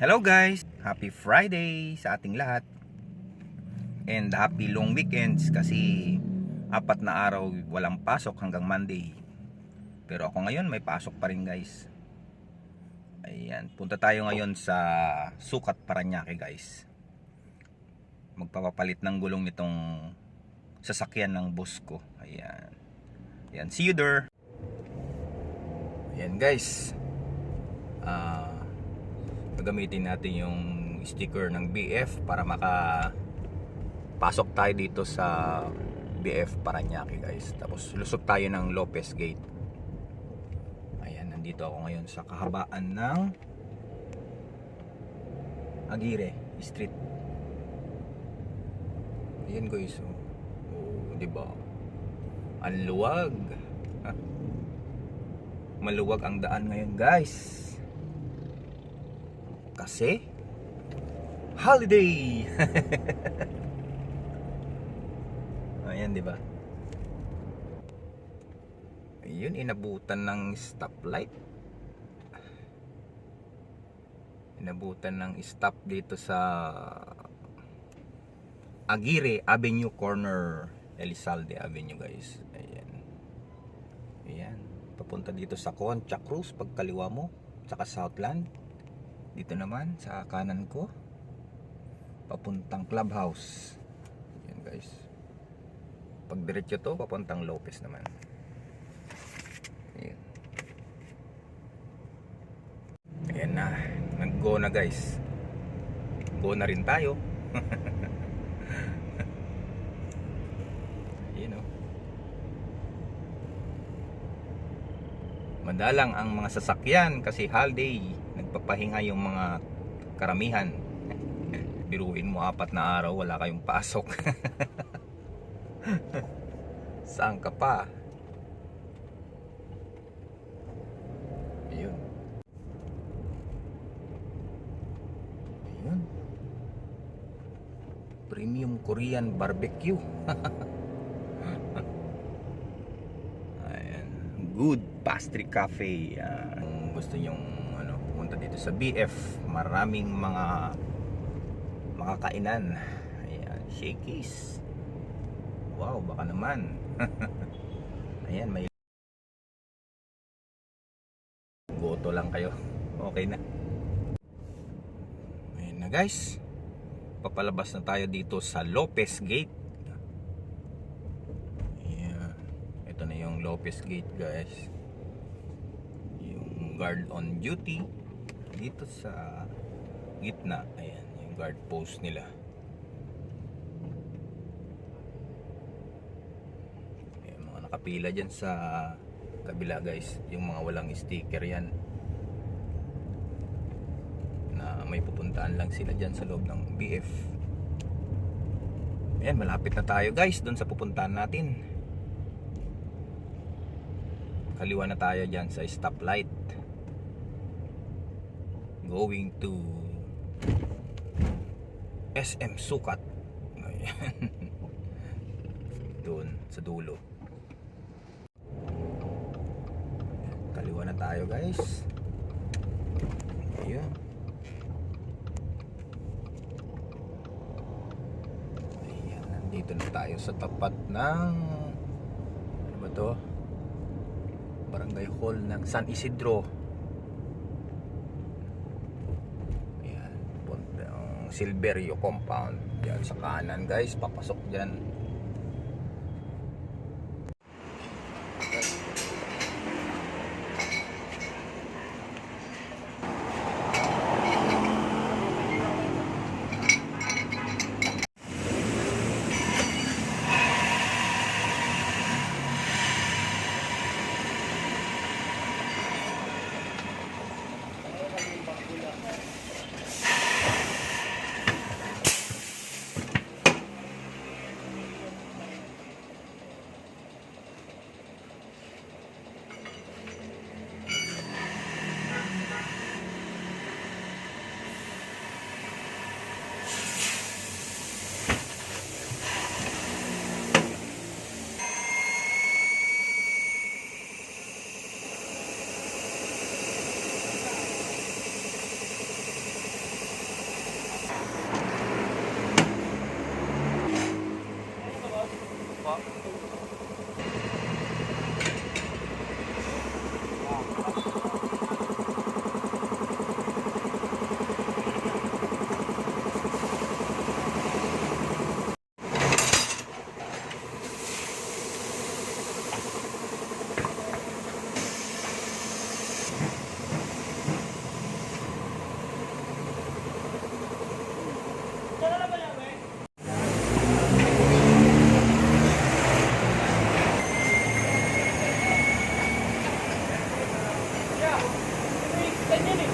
Hello guys! Happy Friday sa ating lahat. And happy long weekends kasi 4 na araw walang pasok hanggang Monday. Pero ako ngayon may pasok pa rin guys. Ayan, punta tayo ngayon sa Sucat, Parañaque guys. Magpapapalit ng gulong nitong sasakyan ng boss ko. Ayan. Ayan, see you there. Ayan guys. Gagamitin natin yung sticker ng BF para makapasok tayo dito sa BF Parañaque guys. Tapos lusot tayo ng Lopez Gate. Ayan, nandito ako ngayon sa kahabaan ng Aguirre Street. Ayan guys, oh, diba? Ang luwag. Maluwag ang daan ngayon guys. Kasi holiday. Ayan, di ba? Ayun, inabutan ng stoplight. Inabutan ng stop dito sa Aguirre Avenue corner, Elizalde Avenue, guys. Ayan. Ayan, papunta dito sa Concha Cruz pagkaliwa mo, saka Southland. Dito naman sa kanan ko papuntang Clubhouse. Ayan guys. Pag diretso to papuntang Lopez naman. Ayan. Ayan na. Nag-go na guys. Go na rin tayo. Ayan o. Madalang ang mga sasakyan kasi holiday. Nagpapahinga yung mga karamihan. Biruin mo 4 na araw wala kayong pasok. Saan ka pa? Ayun. Ayun. Premium Korean barbecue. Ayan. Good Pastry Cafe. Gusto nyong punta dito sa BF, maraming mga kainan. Ayan, Shakey's. Wow, baka naman. Ayan, may goto lang kayo. Okay na. Ayan na guys. Papalabas na tayo dito sa Lopez Gate. Ayan. Ito na yung Lopez Gate guys. Yung guard on duty dito sa gitna. Ayan, yung guard post nila. Ayan, mga nakapila dyan sa kabila guys, yung mga walang sticker yan, na may pupuntaan lang sila dyan sa loob ng BF. Ayan, malapit na tayo guys dun sa pupuntaan natin. Kaliwa na tayo dyan sa stoplight, going to SM Sucat. Ayan. Doon sa dulo. Kaliwa na tayo guys. Ayan. Ayan, nandito na tayo sa tapat ng, ano ba to? Barangay Hall ng San Isidro. Silverio compound. Yan sa kanan guys, papasok dyan. ganyan eh.